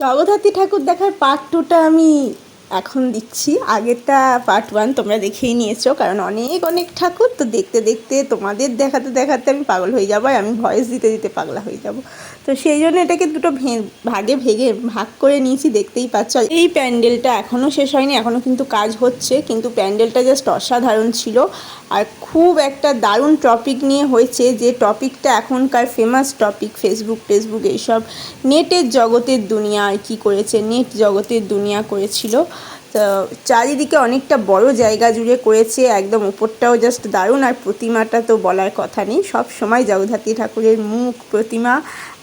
জগদ্ধাত্রী ঠাকুর দেখার পার্ট 2টা আমি এখন দিচ্ছি। আগেরটা পার্ট 1 তোমরা দেখেই নিয়েছো, কারণ অনেক অনেক ঠাকুর তো দেখতে দেখতে তোমাদের দেখাতে দেখাতে আমি পাগল হয়ে যাবো, আর আমি ভয়েস দিতে দিতে পাগলা হয়ে যাব। তো সেই জন্য এটাকে দুটো ভাগে ভাগ করে নিয়েছি, দেখতেই পাচ্ছ। এই প্যান্ডেলটা এখনও শেষ হয়নি, এখনও কিন্তু কাজ হচ্ছে, কিন্তু প্যান্ডেলটা জাস্ট অসাধারণ ছিল। আর খুব একটা দারুণ টপিক নিয়ে হয়েছে, যে টপিকটা এখনকার ফেমাস টপিক। ফেসবুক এইসব নেটের জগতের দুনিয়া আর কি করেছে, নেট জগতের দুনিয়া করেছিল। তো চারিদিকে অনেকটা বড় জায়গা জুড়ে করেছে, একদম উপরটাও জাস্ট দারুণ। আর প্রতিমাটা তো বলার কথা নেই, সব সময় জগদ্ধাত্রী ঠাকুরের মুখ প্রতিমা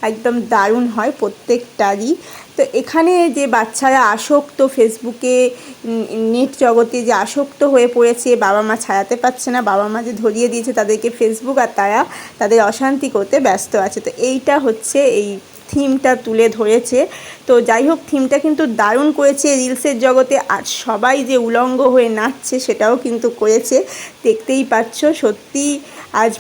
একদম দারুণ হয় প্রত্যেকটারই। তো এখানে যে বাচ্চারা আসক্ত, ফেসবুকে নেট জগতে যে আসক্ত হয়ে পড়েছে, বাবা মা ছাড়াতে পারছে না, বাবা মা যে ধরিয়ে দিয়েছে তাদেরকে ফেসবুক, আর তারা তাদের অশান্তি করতে ব্যস্ত আছে। তো এইটা হচ্ছে এই থিমটা তুলে ধরেছে। তো যাই হোক, থিমটা কিন্তু দারুণ করেছে রিলসের জগতে। আর সবাই যে উলঙ্গ হয়ে নাচছে সেটাও কিন্তু করেছে, দেখতেই পাচ্ছ। সত্যি আজ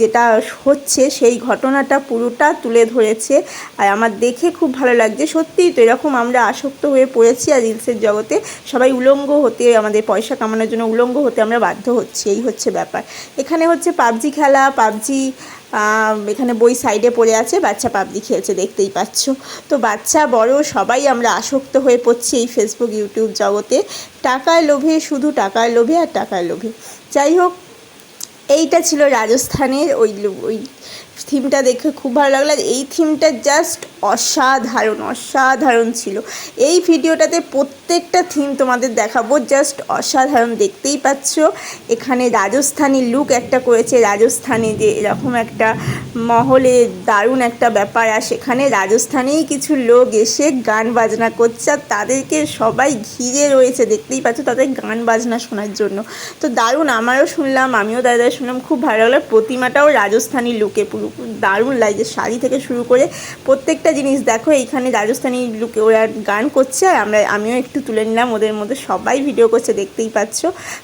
যেটা হচ্ছে সেই ঘটনাটা পুরোটা তুলে ধরেছে, আর আমার দেখে খুব ভালো লাগছে। সত্যিই তো এরকম আমরা আসক্ত হয়ে পড়েছি, আর রিলসের জগতে সবাই উলঙ্গ হতে, আমাদের পয়সা কামানোর জন্য উলঙ্গ হতে আমরা বাধ্য হচ্ছি, এই হচ্ছে ব্যাপার। এখানে হচ্ছে পাবজি খেলা, পাবজি এখানে বই সাইডে পড়ে আছে, বাচ্চা পাবজি খেলছে, দেখতেই পাচ্ছ। তো বাচ্চা বড় সবাই আমরা আসক্ত হয়ে পড়ছি এই ফেসবুক ইউটিউব জগতে, টাকার লোভে, শুধু টাকার লোভে আর টাকার লোভে। যাই হোক, এইটা ছিল রাজস্থানের ওই থিমটা দেখে খুব ভালো লাগলো। আর এই থিমটা জাস্ট অসাধারণ ছিল। এই ভিডিওটাতে প্রত্যেকটা থিম তোমাদের দেখাবো, জাস্ট অসাধারণ, দেখতেই পাচ্ছ। এখানে রাজস্থানী লুক একটা করেছে, রাজস্থানে যে এরকম একটা মহলে দারুণ একটা ব্যাপার, আর সেখানে রাজস্থানেই কিছু লোক এসে গান বাজনা করছে, আর তাদেরকে সবাই ঘিরে রয়েছে, দেখতেই পাচ্ছ, তাদের গান বাজনা শোনার জন্য। তো দারুণ, আমিও দাদা শুনলাম, খুব ভালো লাগলো। প্রতিমাটাও রাজস্থানী লুকে পুরো দারুণ লাগছে, শাড়ি থেকে শুরু করে প্রত্যেকটা জিনিস দেখো। এইখানে রাজস্থানী লুকে ওরা গান করছে, আর আমিও একটু তুলে নিলাম ওদের মধ্যে, সবাই ভিডিও করছে, দেখতেই পাচ্ছ।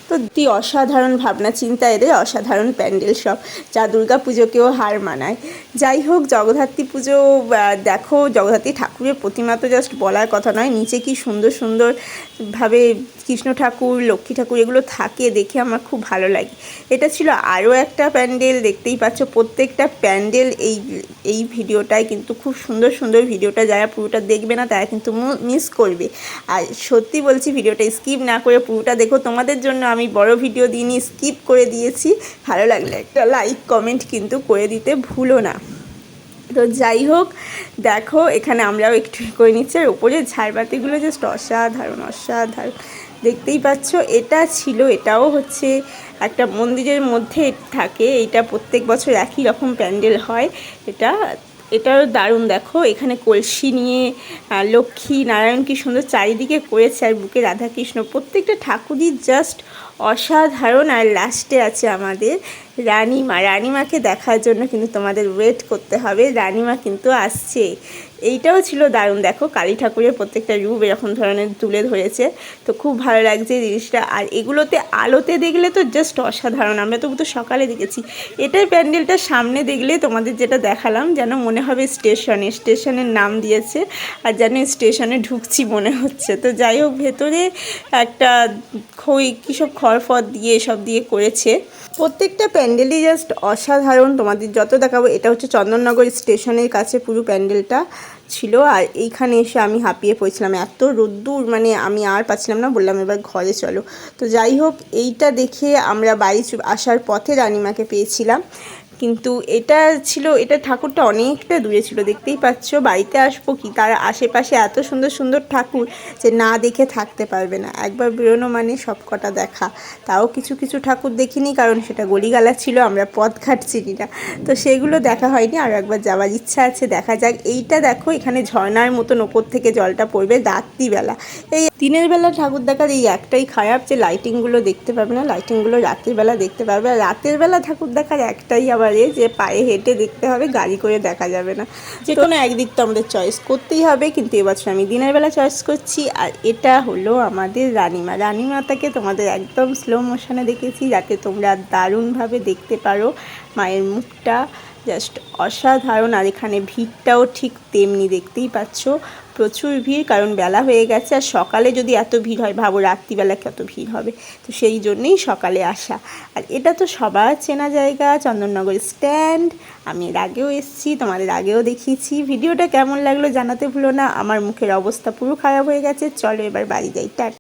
তো অসাধারণ ভাবনা চিন্তা এদের, অসাধারণ প্যান্ডেল সব, যা দুর্গা পুজোকেও হার মানায়। যাই হোক, জগদ্ধাত্রী পুজো দেখো, জগদ্ধাত্রী ঠাকুরের প্রতিমা তো জাস্ট বলার কথা নয়, নিচে কি সুন্দরভাবে কৃষ্ণ ঠাকুর, লক্ষ্মী ঠাকুর এগুলো থাকে, দেখে আমার খুব ভালো লাগে। এটা ছিল আরও একটা প্যান্ডেল, দেখতেই পাচ্ছ। প্রত্যেকটা প্যান্ডেল এই ভিডিওটায় কিন্তু খুব সুন্দর ভিডিওটা, যারা পুরোটা দেখবে না তারা কিন্তু মিস করবে। আর সত্যি বলছি, ভিডিওটা স্কিপ না করে পুরোটা দেখো, তোমাদের জন্য আমি বড় ভিডিও দিইনি, স্কিপ করে দিয়েছি। ভালো লাগলে একটা লাইক কমেন্ট কিন্তু করে দিতে ভুলো না। তো যাই হোক, দেখো এখানে আমরাও একটু করে নিচ্ছি, আর ওপরে ঝাড়বাতিগুলো জাস্ট অসাধারণ, দেখতেই পাচ্ছ। এটাও হচ্ছে একটা মন্দিরের মধ্যে থাকে, এটা প্রত্যেক বছর একই রকম প্যান্ডেল হয়। এটাও দারুণ, দেখো এখানে কলসি নিয়ে লক্ষ্মী নারায়ণ কি সুন্দর চারিদিকে করেছে, আর বুকে রাধাকৃষ্ণ, প্রত্যেকটা ঠাকুরই জাস্ট অসাধারণ। আর লাস্টে আছে আমাদের রানিমাকে দেখার জন্য কিন্তু তোমাদের ওয়েট করতে হবে, রানিমা কিন্তু আসছে। এইটাও ছিল দারুণ, দেখো কালী ঠাকুরের প্রত্যেকটা রূপ এরকম ধরনের তুলে ধরেছে, তো খুব ভালো লাগছে জিনিসটা। আর এগুলোতে আলোতে দেখলে তো জাস্ট অসাধারণ, আমরা তো সকালে দেখেছি। এটার প্যান্ডেলটা সামনে দেখলে তোমাদের যেটা দেখালাম, যেন মনে হবে স্টেশনের নাম দিয়েছে, আর যেন স্টেশনে ঢুকছি মনে হচ্ছে। তো যাই হোক, ভেতরে একটা কিসব খড়ফড় দিয়ে এসব দিয়ে করেছে। প্রত্যেকটা প্যান্ডেলই জাস্ট অসাধারণ, তোমাদের যত দেখাবো। এটা হচ্ছে চন্দননগর স্টেশনের কাছে পুরো প্যান্ডেলটা ছিল, আর এইখানে এসে আমি হাঁপিয়ে পড়েছিলাম, এত রোদ্দুর, মানে আমি আর পাচ্ছিলাম না, বললাম এবার ঘরে চলো। তো যাই হোক, এইটা দেখে আমরা বাড়ি আসার পথে রানিমাকে পেয়েছিলাম, কিন্তু এটা ঠাকুরটা অনেকটা দূরে ছিল, দেখতেই পাচ্ছ। বাড়িতে আসবো কি, তার আশেপাশে এত সুন্দর ঠাকুর যে না দেখে থাকতে পারবে না, একবার বেরোনো মানে সব কটা দেখা। তাও কিছু ঠাকুর দেখিনি, কারণ সেটা গলিগালা ছিল, আমরা পথঘাট চিনি না, তো সেগুলো দেখা হয়নি। আর একবার যাওয়ার ইচ্ছা আছে, দেখা যাক। এইটা দেখো, এখানে ঝর্ণার মতন ওপর থেকে জলটা পড়বে রাত্রিবেলা। এই দিনের বেলা ঠাকুর দেখার এই একটাই খারাপ, যে লাইটিংগুলো দেখতে পাবে না, লাইটিংগুলো রাত্রিবেলা দেখতে পাবে। আর রাতের বেলা ঠাকুর দেখার একটাই আবার যে পায়ে হেঁটে দেখতে হবে, গাড়ি করে দেখা যাবে না, যে কোনো একদিক তো আমাদের চয়েস করতেই হবে। কিন্তু এবছর আমি দিনের বেলা চয়েস করছি। আর এটা হলো আমাদের রানীমাতাকে তোমাদের একদম স্লো মোশনে দেখেছি, যাতে তোমরা দারুণভাবে দেখতে পারো মায়ের মুখটা, জাস্ট অসাধারণ। আর এখানে ভিড়টাও ঠিক তেমনি, দেখতেই পাচ্ছ, প্রচুর ভিড়, কারণ বেলা হয়ে গেছে। আর সকালে যদি এত ভিড় হয়, ভাবো রাত্রিবেলা কত ভিড় হবে। তো সেই জন্যেই সকালে আসা। আর এটা তো সবার চেনা জায়গা, চন্দননগর স্ট্যান্ড। আমি এর আগেও এসেছি, তোমাদের আগেও দেখিয়েছি। ভিডিওটা কেমন লাগলো জানাতে ভুলো না। আমার মুখের অবস্থা পুরো খারাপ হয়ে গেছে। চলো এবার বাড়ি যাই, টাটা।